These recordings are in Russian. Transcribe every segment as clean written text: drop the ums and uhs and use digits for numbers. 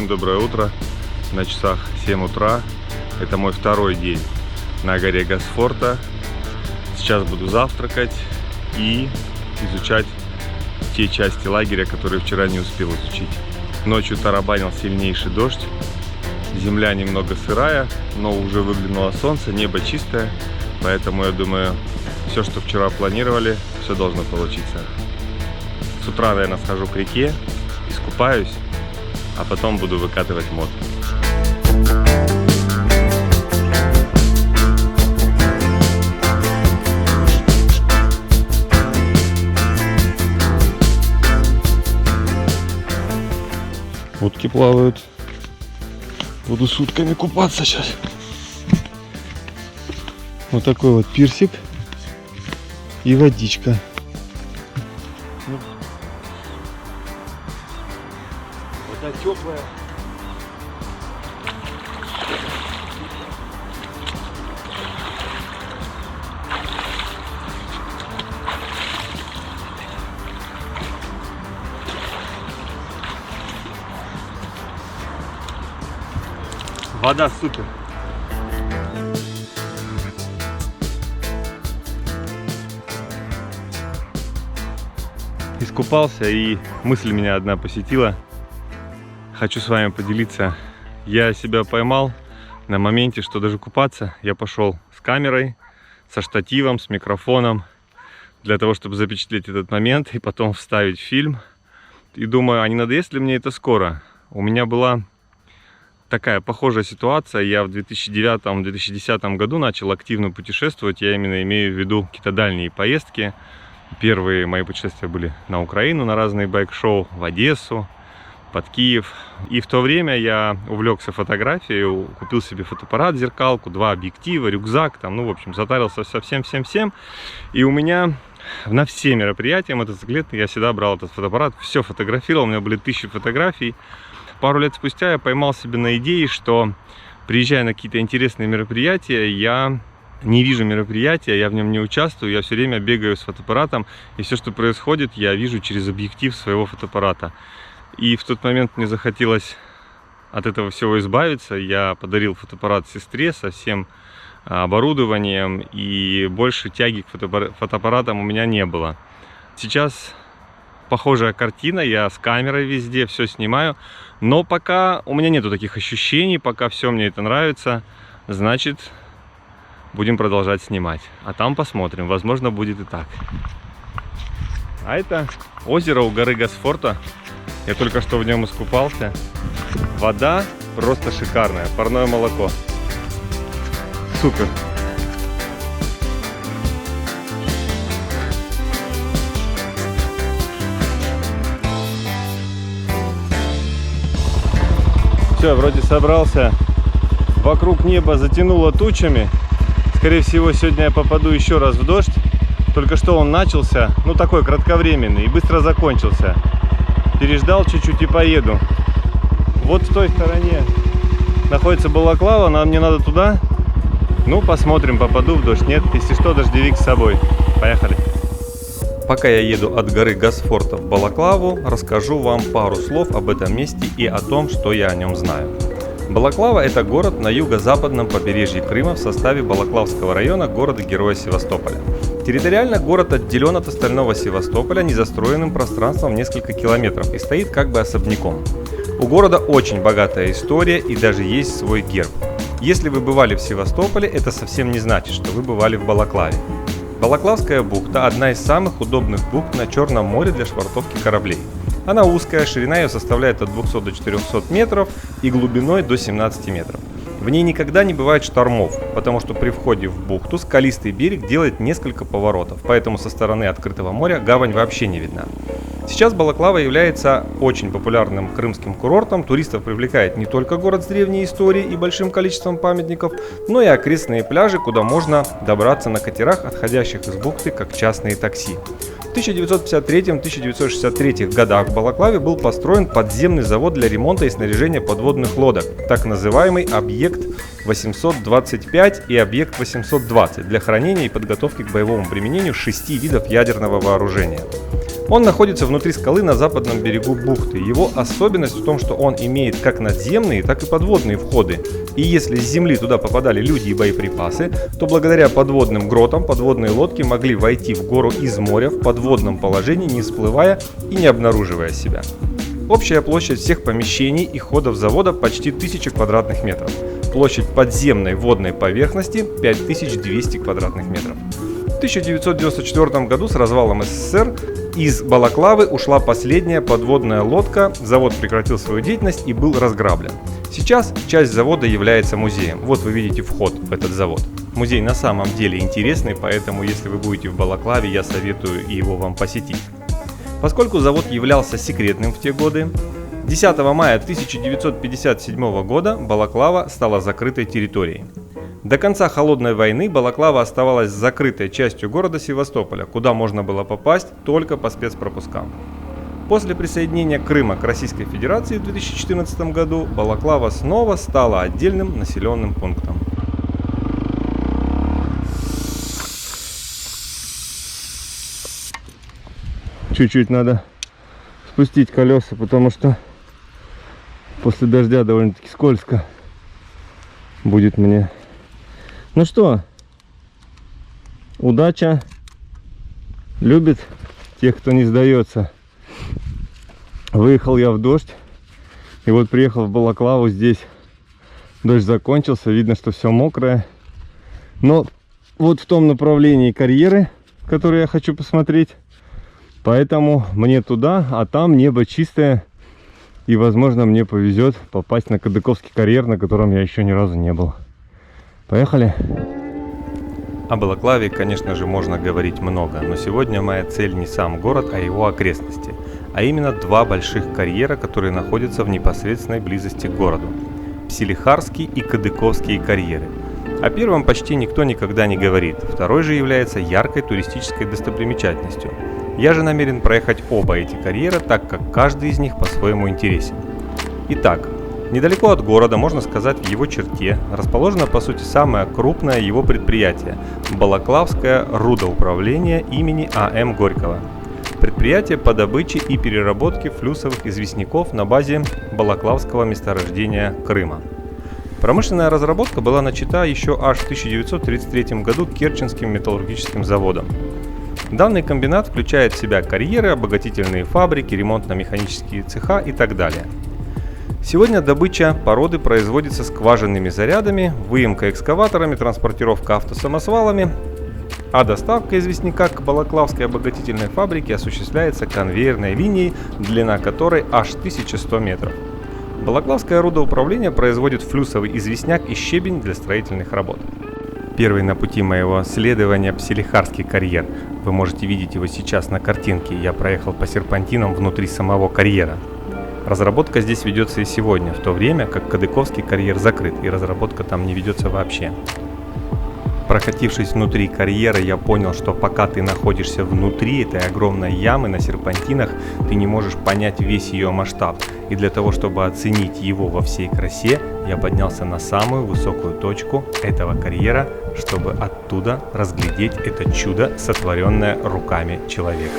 Всем доброе утро. На часах 7 утра. Это мой второй день на горе Госфорта. Сейчас буду завтракать и изучать те части лагеря, которые вчера не успел изучить. Ночью тарабанил сильнейший дождь. Земля немного сырая, но уже выглянуло солнце, небо чистое. Поэтому я думаю, все, что вчера планировали, все должно получиться. С утра, наверное, схожу к реке, искупаюсь, а потом буду выкатывать мод. Утки плавают. Буду сутками купаться сейчас. Вот такой вот пирсик и водичка. Вода теплая. Вода супер. Искупался, и мысль меня одна посетила. Хочу с вами поделиться. Я себя поймал на моменте, что даже купаться я пошел с камерой, со штативом, с микрофоном, для того, чтобы запечатлеть этот момент и потом вставить в фильм. И думаю, а не надоест ли мне это скоро? У меня была такая похожая ситуация. Я в 2009-2010 году начал активно путешествовать. Я именно имею в виду какие-то дальние поездки. Первые мои путешествия были на Украину, на разные байк-шоу, в Одессу, под Киев. И в то время я увлекся фотографией, купил себе фотоаппарат, зеркалку, 2 объектива, рюкзак, там, ну, в общем, затарился со всем. И у меня на все мероприятия мотоциклетные я всегда брал этот фотоаппарат, все фотографировал, у меня были 1000 фотографий. Пару лет спустя я поймал себя на идее, что, приезжая на какие-то интересные мероприятия, я не вижу мероприятия, я в нем не участвую, я все время бегаю с фотоаппаратом, и все, что происходит, я вижу через объектив своего фотоаппарата. И в тот момент мне захотелось от этого всего избавиться. Я подарил фотоаппарат сестре со всем оборудованием, и больше тяги к фотоаппаратам у меня не было. Сейчас похожая картина, я с камерой везде все снимаю, но пока у меня нету таких ощущений, пока все мне это нравится, значит, будем продолжать снимать. А там посмотрим, возможно, будет и так. А это озеро у горы Госфорта. Я только что в нем искупался. Вода просто шикарная, парное молоко. Супер. Все, вроде собрался. Вокруг неба затянуло тучами. Скорее всего, сегодня я попаду еще раз в дождь. Только что он начался, ну такой кратковременный, и быстро закончился. Переждал чуть-чуть и поеду. Вот в той стороне находится Балаклава, мне надо туда. Ну, посмотрим, попаду в дождь. Нет, если что, дождевик с собой. Поехали. Пока я еду от горы Госфорта в Балаклаву, расскажу вам пару слов об этом месте и о том, что я о нем знаю. Балаклава – это город на юго-западном побережье Крыма в составе Балаклавского района города-героя Севастополя. Территориально город отделен от остального Севастополя незастроенным пространством в несколько километров и стоит как бы особняком. У города очень богатая история и даже есть свой герб. Если вы бывали в Севастополе, это совсем не значит, что вы бывали в Балаклаве. Балаклавская бухта – одна из самых удобных бухт на Черном море для швартовки кораблей. Она узкая, ширина ее составляет от 200 до 400 метров и глубиной до 17 метров. В ней никогда не бывает штормов, потому что при входе в бухту скалистый берег делает несколько поворотов, поэтому со стороны открытого моря гавань вообще не видна. Сейчас Балаклава является очень популярным крымским курортом, туристов привлекает не только город с древней историей и большим количеством памятников, но и окрестные пляжи, куда можно добраться на катерах, отходящих из бухты как частные такси. В 1953-1963 годах в Балаклаве был построен подземный завод для ремонта и снаряжения подводных лодок, так называемый объект 825 и объект 820 для хранения и подготовки к боевому применению 6 видов ядерного вооружения. Он находится внутри скалы на западном берегу бухты. Его особенность в том, что он имеет как надземные, так и подводные входы. И если с земли туда попадали люди и боеприпасы, то благодаря подводным гротам подводные лодки могли войти в гору из моря в подводном положении, не всплывая и не обнаруживая себя. Общая площадь всех помещений и ходов завода почти 1000 квадратных метров. Площадь подземной водной поверхности 5200 квадратных метров. В 1994 году с развалом СССР из Балаклавы ушла последняя подводная лодка, завод прекратил свою деятельность и был разграблен. Сейчас часть завода является музеем. Вот вы видите вход в этот завод. Музей на самом деле интересный, поэтому если вы будете в Балаклаве, я советую его вам посетить. Поскольку завод являлся секретным в те годы, 10 мая 1957 года Балаклава стала закрытой территорией. До конца Холодной войны Балаклава оставалась закрытой частью города Севастополя, куда можно было попасть только по спецпропускам. После присоединения Крыма к Российской Федерации в 2014 году Балаклава снова стала отдельным населенным пунктом. Чуть-чуть надо спустить колеса, потому что после дождя довольно-таки скользко будет мне. Ну что, удача любит тех, кто не сдается. Выехал я в дождь, и вот приехал в Балаклаву. Здесь дождь закончился, видно, что все мокрое. Но вот в том направлении карьеры, которые я хочу посмотреть. Поэтому мне туда, а там небо чистое. И, возможно, мне повезет попасть на Кадыковский карьер, на котором я еще ни разу не был. Поехали! О Балаклаве, конечно же, можно говорить много, но сегодня моя цель не сам город, а его окрестности. А именно два больших карьера, которые находятся в непосредственной близости к городу. Псилихарский и Кадыковские карьеры. О первом почти никто никогда не говорит, второй же является яркой туристической достопримечательностью. Я же намерен проехать оба эти карьера, так как каждый из них по-своему интересен. Итак, недалеко от города, можно сказать, в его черте, расположено по сути самое крупное его предприятие – Балаклавское рудоуправление имени А.М. Горького. Предприятие по добыче и переработке флюсовых известняков на базе Балаклавского месторождения Крыма. Промышленная разработка была начата еще аж в 1933 году Керченским металлургическим заводом. Данный комбинат включает в себя карьеры, обогатительные фабрики, ремонтно-механические цеха и так далее. Сегодня добыча породы производится скважинными зарядами, выемка экскаваторами, транспортировка автосамосвалами, а доставка известняка к Балаклавской обогатительной фабрике осуществляется конвейерной линией, длина которой аж 1100 метров. Балаклавское рудоуправление производит флюсовый известняк и щебень для строительных работ. Первый на пути моего следования Псилихарский карьер. Вы можете видеть его сейчас на картинке. Я проехал по серпантинам внутри самого карьера. Разработка здесь ведется и сегодня, в то время как Кадыковский карьер закрыт, и разработка там не ведется вообще. Прокатившись внутри карьера, я понял, что пока ты находишься внутри этой огромной ямы на серпантинах, ты не можешь понять весь ее масштаб. И для того, чтобы оценить его во всей красе, я поднялся на самую высокую точку этого карьера, чтобы оттуда разглядеть это чудо, сотворенное руками человека.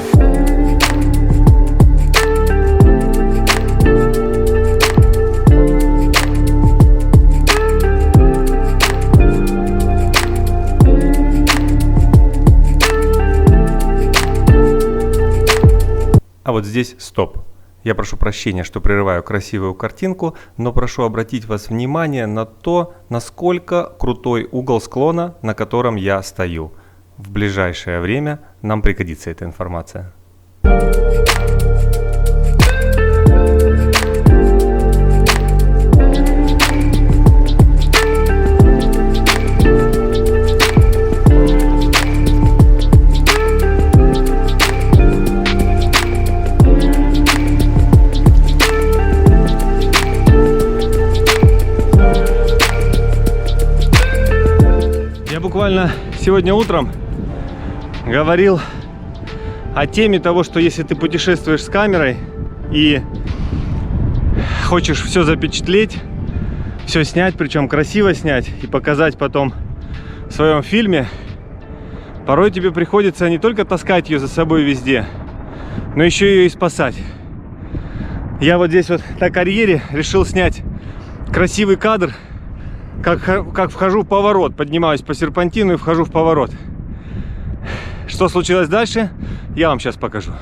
А вот здесь стоп. Я прошу прощения, что прерываю красивую картинку, но прошу обратить вас внимание на то, насколько крутой угол склона, на котором я стою. В ближайшее время нам пригодится эта информация. Буквально сегодня утром говорил о теме того, что если ты путешествуешь с камерой и хочешь все запечатлеть, все снять, причем красиво снять и показать потом в своем фильме, порой тебе приходится не только таскать ее за собой везде, но еще ее и спасать. Я вот здесь вот на карьере решил снять красивый кадр, как вхожу в поворот, поднимаюсь по серпантину и вхожу в поворот. Что случилось дальше, я вам сейчас покажу.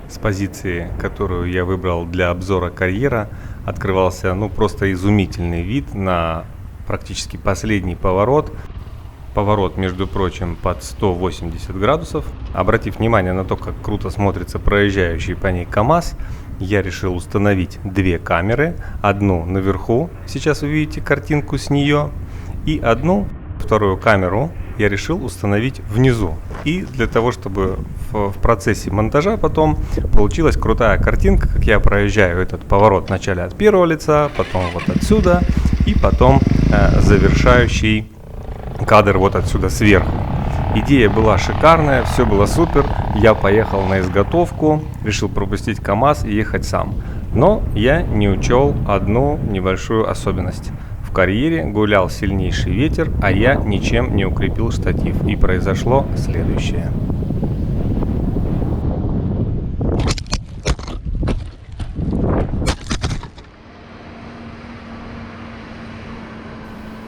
С позиции, которую я выбрал для обзора карьера, открывался просто изумительный вид на практически последний поворот. Поворот, между прочим, под 180 градусов. Обратив внимание на то, как круто смотрится проезжающий по ней КАМАЗ, я решил установить две камеры. Одну наверху, сейчас вы видите картинку с нее, и вторую камеру я решил установить внизу. И для того, чтобы в процессе монтажа потом получилась крутая картинка, как я проезжаю этот поворот вначале от первого лица, потом вот отсюда, и потом завершающий кадр вот отсюда сверху. Идея была шикарная, все было супер. Я поехал на изготовку, решил пропустить КАМАЗ и ехать сам. Но я не учел одну небольшую особенность. В карьере гулял сильнейший ветер, а я ничем не укрепил штатив. И произошло следующее.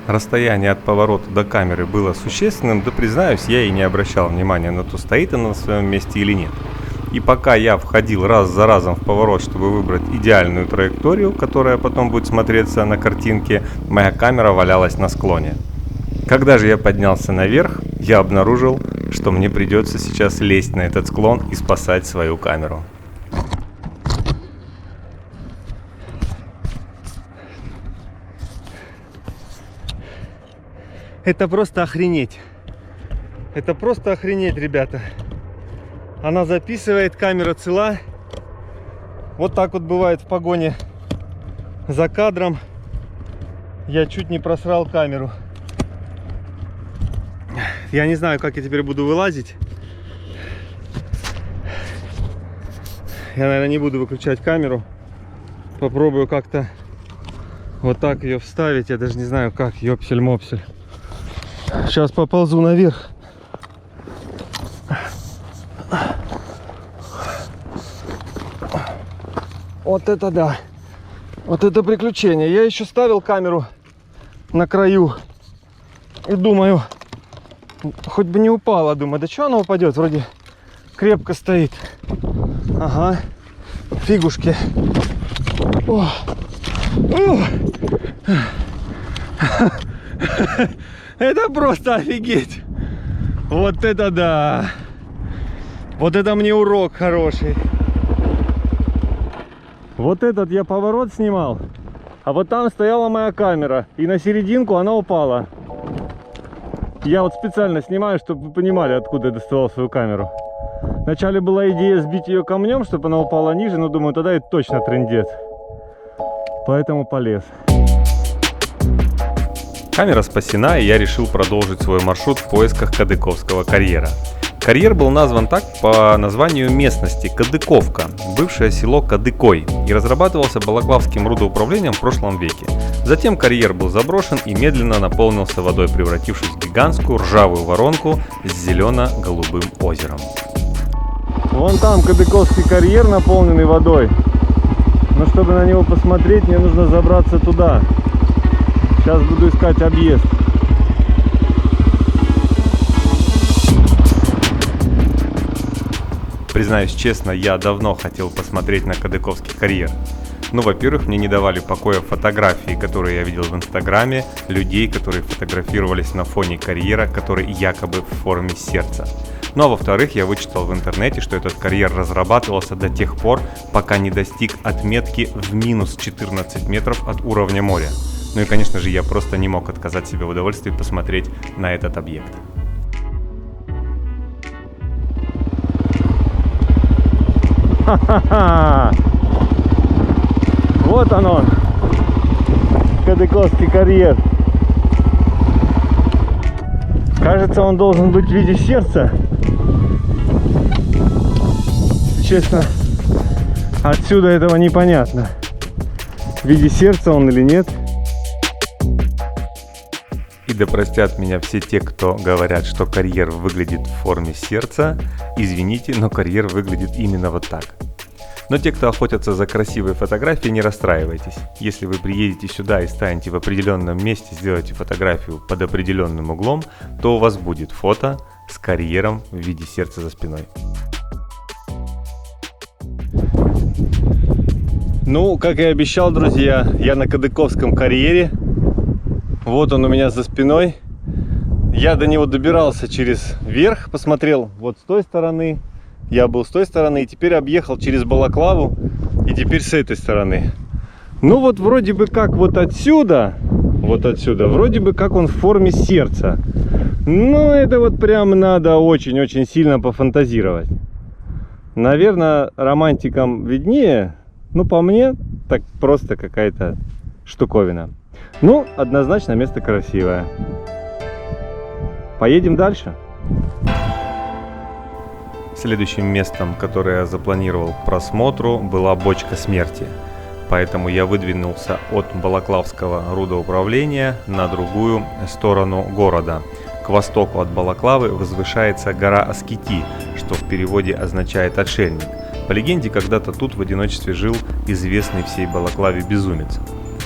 Расстояние от поворота до камеры было существенным, да признаюсь, я и не обращал внимания на то, стоит она на своем месте или нет. И пока я входил раз за разом в поворот, чтобы выбрать идеальную траекторию, которая потом будет смотреться на картинке, моя камера валялась на склоне. Когда же я поднялся наверх, я обнаружил, что мне придется сейчас лезть на этот склон и спасать свою камеру. Это просто охренеть. Это просто охренеть, ребята. Она записывает, камера цела. Вот так вот бывает в погоне за кадром. Я чуть не просрал камеру. Я не знаю, как я теперь буду вылазить. Я, наверное, не буду выключать камеру. Попробую как-то вот так ее вставить. Я даже не знаю как. Ёпсель-мопсель. Сейчас поползу наверх. Вот это да. Вот это приключение. Я еще ставил камеру на краю. И думаю, хоть бы не упала. Думаю, да что она упадет? Вроде крепко стоит. Ага. Фигушки. О. Это просто офигеть. Вот это да. Вот это мне урок хороший. Вот этот я поворот снимал, а вот там стояла моя камера, и на серединку она упала. Я вот специально снимаю, чтобы вы понимали, откуда я доставал свою камеру. Вначале была идея сбить ее камнем, чтобы она упала ниже, но думаю, тогда это точно трындец. Поэтому полез. Камера спасена, и я решил продолжить свой маршрут в поисках Кадыковского карьера. Карьер был назван так по названию местности Кадыковка, бывшее село Кадыкой, и разрабатывался Балаклавским рудоуправлением в прошлом веке. Затем карьер был заброшен и медленно наполнился водой, превратившись в гигантскую ржавую воронку с зелено-голубым озером. Вон там Кадыковский карьер, наполненный водой. Но чтобы на него посмотреть, мне нужно забраться туда. Сейчас буду искать объезд. Признаюсь честно, я давно хотел посмотреть на Кадыковский карьер. Ну, во-первых, мне не давали покоя фотографии, которые я видел в Инстаграме, людей, которые фотографировались на фоне карьера, который якобы в форме сердца. Ну, а во-вторых, я вычитал в интернете, что этот карьер разрабатывался до тех пор, пока не достиг отметки в минус 14 метров от уровня моря. Ну и, конечно же, я просто не мог отказать себе в удовольствии посмотреть на этот объект. Ха-ха-ха! Вот он, Кадыковский карьер. Кажется, он должен быть в виде сердца. Честно, отсюда этого непонятно. В виде сердца он или нет. И да простят меня все те, кто говорят, что карьер выглядит в форме сердца. Извините, но карьер выглядит именно вот так. Но те, кто охотятся за красивой фотографией, не расстраивайтесь. Если вы приедете сюда и станете в определенном месте, сделаете фотографию под определенным углом, то у вас будет фото с карьером в виде сердца за спиной. Ну, как и обещал, друзья, я на Кадыковском карьере. Вот он у меня за спиной. Я до него добирался через верх, посмотрел вот с той стороны. Я был с той стороны и теперь объехал через Балаклаву и теперь с этой стороны. Ну вот вроде бы как вот отсюда, вроде бы как он в форме сердца. Но это вот прям надо очень-очень сильно пофантазировать. Наверное, романтикам виднее, но по мне так просто какая-то штуковина. Ну, однозначно место красивое. Поедем дальше. Следующим местом, которое я запланировал к просмотру, была бочка смерти. Поэтому я выдвинулся от Балаклавского рудоуправления на другую сторону города. К востоку от Балаклавы возвышается гора Аскити, что в переводе означает «отшельник». По легенде, когда-то тут в одиночестве жил известный всей Балаклаве безумец.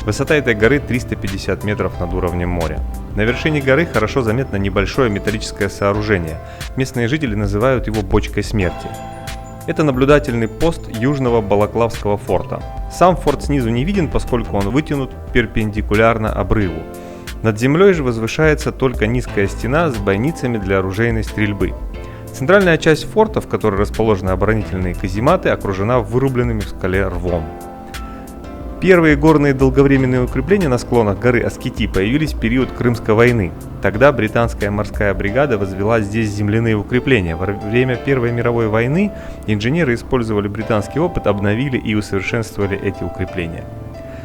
Высота этой горы 350 метров над уровнем моря. На вершине горы хорошо заметно небольшое металлическое сооружение. Местные жители называют его бочкой смерти. Это наблюдательный пост южного Балаклавского форта. Сам форт снизу не виден, поскольку он вытянут перпендикулярно обрыву. Над землей же возвышается только низкая стена с бойницами для оружейной стрельбы. Центральная часть форта, в которой расположены оборонительные казематы, окружена вырубленными в скале рвом. Первые горные долговременные укрепления на склонах горы Аскити появились в период Крымской войны. Тогда британская морская бригада возвела здесь земляные укрепления. Во время Первой мировой войны инженеры использовали британский опыт, обновили и усовершенствовали эти укрепления.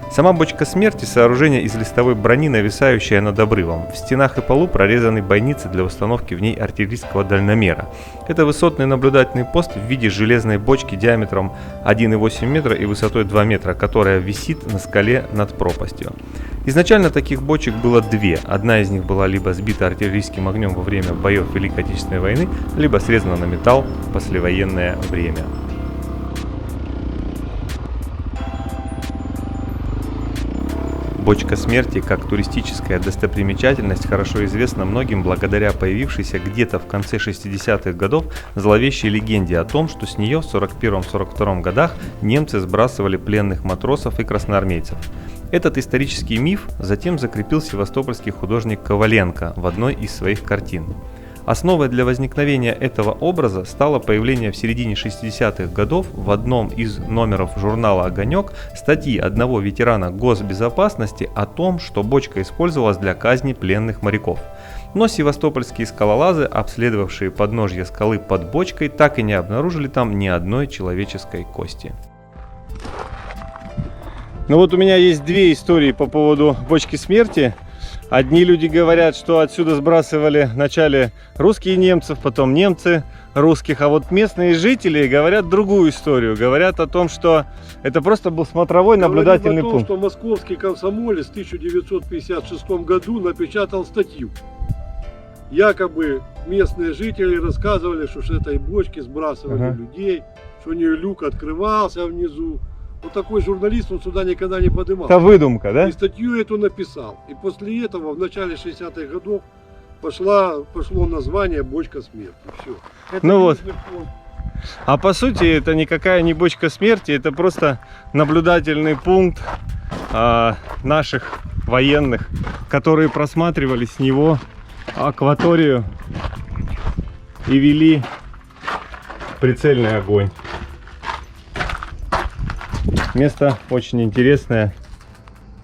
Сама бочка смерти – сооружение из листовой брони, нависающее над обрывом. В стенах и полу прорезаны бойницы для установки в ней артиллерийского дальномера. Это высотный наблюдательный пост в виде железной бочки диаметром 1,8 метра и высотой 2 метра, которая висит на скале над пропастью. Изначально таких бочек было две. Одна из них была либо сбита артиллерийским огнем во время боев Великой Отечественной войны, либо срезана на металл в послевоенное время. Бочка смерти как туристическая достопримечательность хорошо известна многим благодаря появившейся где-то в конце 60-х годов зловещей легенде о том, что с нее в 1941-1942 годах немцы сбрасывали пленных матросов и красноармейцев. Этот исторический миф затем закрепил севастопольский художник Коваленко в одной из своих картин. Основой для возникновения этого образа стало появление в середине 60-х годов в одном из номеров журнала «Огонек» статьи одного ветерана госбезопасности о том, что бочка использовалась для казни пленных моряков. Но севастопольские скалолазы, обследовавшие подножье скалы под бочкой, так и не обнаружили там ни одной человеческой кости. Ну вот у меня есть две истории по поводу бочки смерти. Одни люди говорят, что отсюда сбрасывали вначале русские немцев, потом немцы русских, а вот местные жители говорят другую историю. Говорят о том, что это просто был смотровой наблюдательный пункт. Что московский комсомолец в 1956 году напечатал статью. Якобы местные жители рассказывали, что с этой бочки сбрасывали людей, что у нее люк открывался внизу. Вот такой журналист, он сюда никогда не поднимался. Это выдумка, да? И статью эту написал. И после этого, в начале 60-х годов, пошло название «Бочка смерти». Все. Это ну вот. А по сути, это никакая не бочка смерти, это просто наблюдательный пункт наших военных, которые просматривали с него акваторию и вели прицельный огонь. Место очень интересное,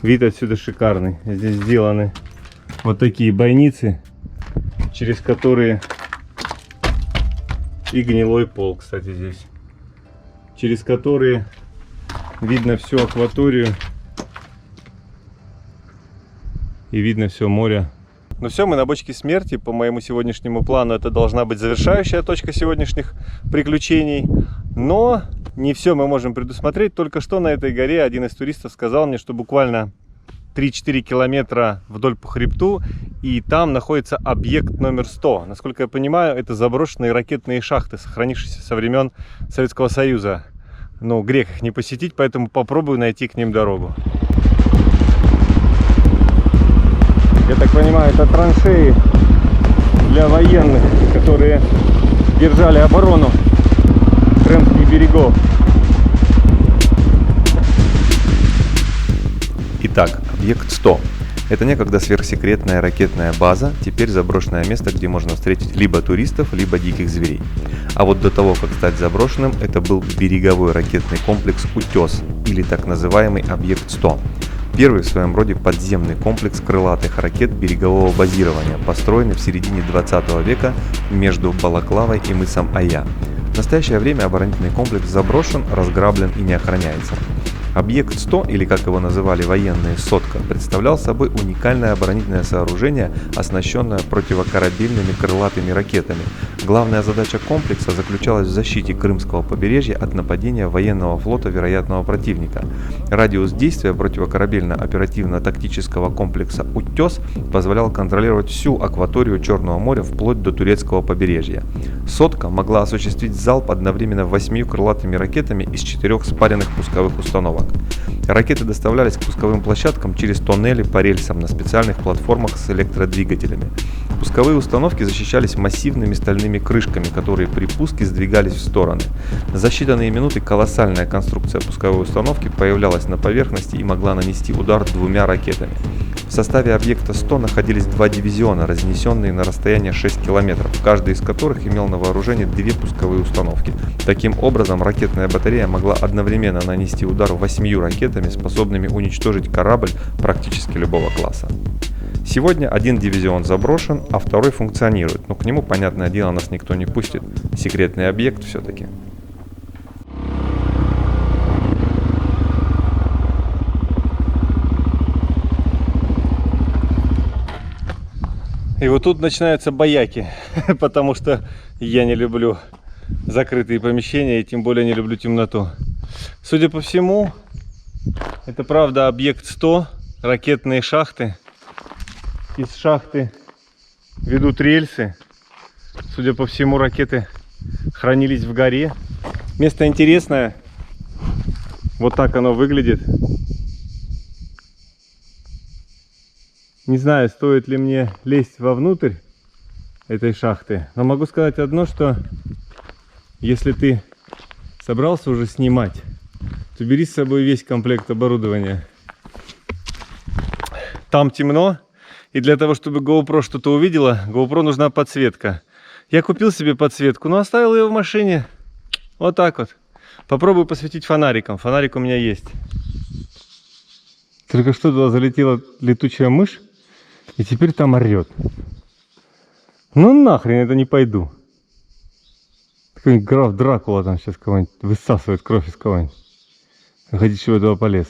вид отсюда шикарный. Здесь сделаны вот такие бойницы, через которые и гнилой пол, кстати, здесь, через которые видно всю акваторию и видно все море. Ну все, мы на бочке смерти. По моему сегодняшнему плану это должна быть завершающая точка сегодняшних приключений. Но не все мы можем предусмотреть. Только что на этой горе один из туристов сказал мне, что буквально 3-4 километра вдоль по хребту, и там находится объект номер 100. Насколько я понимаю, это заброшенные ракетные шахты, сохранившиеся со времен Советского Союза. Ну, грех их не посетить, поэтому попробую найти к ним дорогу. Я так понимаю, это траншеи для военных, которые держали оборону крымских берегов. Итак, объект 100. Это некогда сверхсекретная ракетная база, теперь заброшенное место, где можно встретить либо туристов, либо диких зверей. А вот до того, как стать заброшенным, это был береговой ракетный комплекс «Утес», или так называемый объект 100. Первый в своем роде подземный комплекс крылатых ракет берегового базирования, построенный в середине 20 века между Балаклавой и мысом Ая. В настоящее время оборонительный комплекс заброшен, разграблен и не охраняется. Объект 100, или как его называли военные «Сотка», представлял собой уникальное оборонительное сооружение, оснащенное противокорабельными крылатыми ракетами. Главная задача комплекса заключалась в защите Крымского побережья от нападения военного флота вероятного противника. Радиус действия противокорабельно-оперативно-тактического комплекса «Утес» позволял контролировать всю акваторию Черного моря вплоть до турецкого побережья. «Сотка» могла осуществить залп одновременно 8 крылатыми ракетами из 4 спаренных пусковых установок. Ракеты доставлялись к пусковым площадкам через тоннели по рельсам на специальных платформах с электродвигателями. Пусковые установки защищались массивными стальными крышками, которые при пуске сдвигались в стороны. За считанные минуты колоссальная конструкция пусковой установки появлялась на поверхности и могла нанести удар 2 ракетами. В составе объекта 100 находились 2 дивизиона, разнесенные на расстояние 6 километров, каждый из которых имел на вооружении 2 пусковые установки. Таким образом, ракетная батарея могла одновременно нанести удар 8 ракетами, способными уничтожить корабль практически любого класса. Сегодня один дивизион заброшен, а второй функционирует, но к нему, понятное дело, нас никто не пустит. Секретный объект все-таки. И вот тут начинаются бояки, потому что я не люблю закрытые помещения и тем более не люблю темноту. Судя по всему, это правда объект 100, ракетные шахты. Из шахты ведут рельсы. Судя по всему, ракеты хранились в горе. Место интересное. Вот так оно выглядит. Не знаю, стоит ли мне лезть вовнутрь этой шахты, но могу сказать одно, что если ты собрался уже снимать, то бери с собой весь комплект оборудования. Там темно, и для того, чтобы GoPro что-то увидела, GoPro нужна подсветка. Я купил себе подсветку, но оставил ее в машине. Вот так вот. Попробую посветить фонариком. Фонарик у меня есть. Только что туда залетела летучая мышь, и теперь там орет. Ну нахрен, это не пойду. Какой-нибудь граф Дракула там сейчас кого-нибудь высасывает кровь из кого-нибудь. Хотите, чтобы этого полез.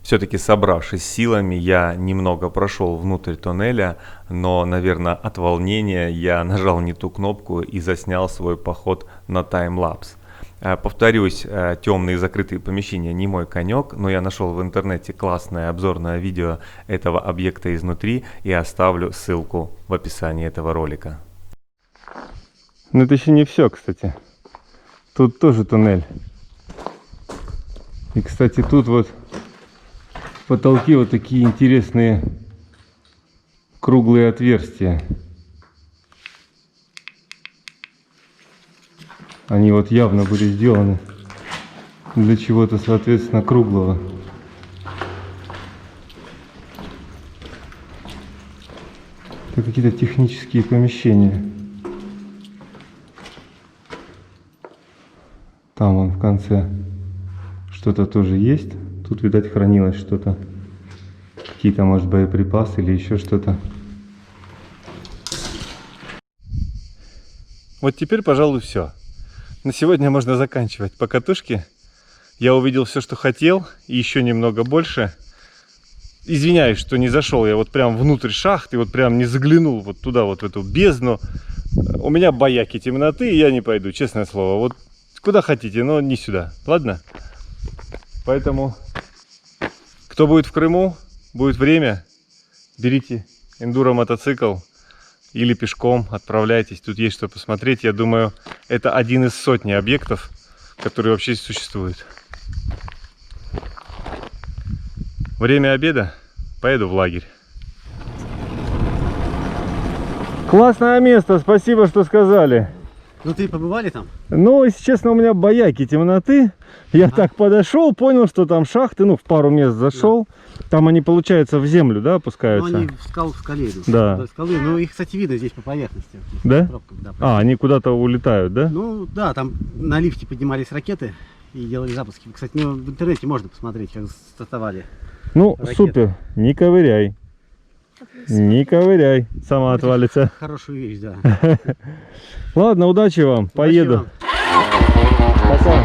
Все-таки, собравшись силами, я немного прошел внутрь тоннеля, но, наверное, от волнения я нажал не ту кнопку и заснял свой поход на таймлапс. Повторюсь, темные закрытые помещения не мой конек, но я нашел в интернете классное обзорное видео этого объекта изнутри и оставлю ссылку в описании этого ролика. Но это еще не все, кстати. Тут тоже туннель. И, кстати, тут вот в потолке вот такие интересные круглые отверстия. Они вот явно были сделаны для чего-то, соответственно, круглого. Это какие-то технические помещения. Там вон в конце что-то тоже есть. Тут, видать, хранилось что-то. Какие-то, может, боеприпасы или еще что-то. Вот теперь, пожалуй, все. На сегодня можно заканчивать покатушки. Я увидел все, что хотел, и еще немного больше. Извиняюсь, что не зашел я вот прям внутрь шахты, вот прям не заглянул вот туда, вот в эту бездну. У меня бояки темноты, и я не пойду, честное слово. Вот куда хотите, но не сюда, ладно? Поэтому, Кто будет в Крыму, будет время, берите эндуро-мотоцикл или пешком отправляйтесь. Тут есть что посмотреть. Я думаю, это один из сотни объектов, которые вообще существуют. Время обеда. Поеду в лагерь. Классное место, спасибо, что сказали. Ну ты побывали там? Ну, если честно, у меня бояки темноты. Я так подошел, понял, что там шахты, ну, в пару мест зашел. Там они, получается, в землю, да, Ну опускаются? они в скале идут. Да. До скалы. Ну их, кстати, видно здесь по поверхности. Да? Пробка, да. А, они куда-то улетают, да? Ну да, там на лифте поднимались ракеты и делали запуски. Кстати, ну, в интернете можно посмотреть, как стартовали. Ну, ракеты. супер, не ковыряй. Не ковыряй, сама отвалится. Хорошую вещь, да. Ладно, удачи вам, поеду. вам. Пока.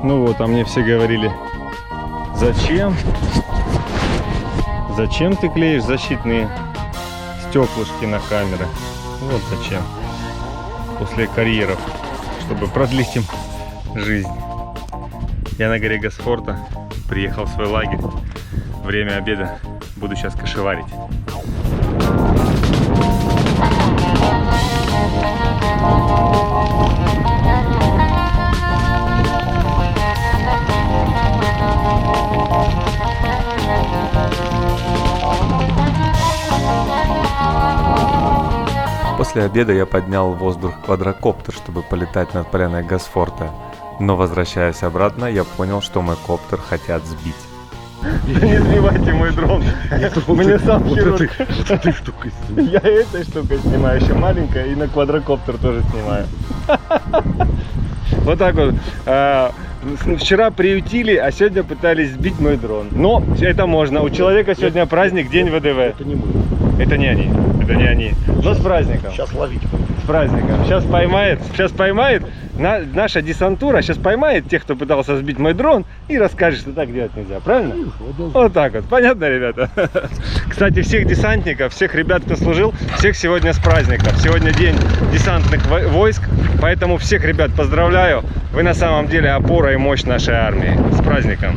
Ну вот, а мне все говорили, зачем ты клеишь защитные стеклышки на камеры? Вот зачем. После карьеров, чтобы продлить им жизнь. Я на горе Госфорта, приехал в свой лагерь. Время обеда, буду сейчас кашеварить. После обеда я поднял в воздух квадрокоптер, чтобы полетать над поляной Госфорта. Но возвращаясь обратно, я понял, что мой коптер хотят сбить. Не сбивайте мой дрон. Мне сам хирург. Я этой штукой снимаю, еще маленькая, и на квадрокоптер тоже снимаю. Вот так вот. Вчера приютили, а сегодня пытались сбить мой дрон. Но это можно. У человека сегодня праздник, день ВДВ. Это не мы. Это не они. Это не они. Но с праздником. Сейчас ловить. С праздником. Сейчас поймает наша десантура, сейчас поймает тех, кто пытался сбить мой дрон, и расскажет, что так делать нельзя. Правильно? Вот так вот. Понятно, ребята? Кстати, всех десантников, всех ребят, кто служил, всех сегодня с праздником. Сегодня день десантных войск, поэтому всех ребят поздравляю. Вы на самом деле опора и мощь нашей армии. С праздником!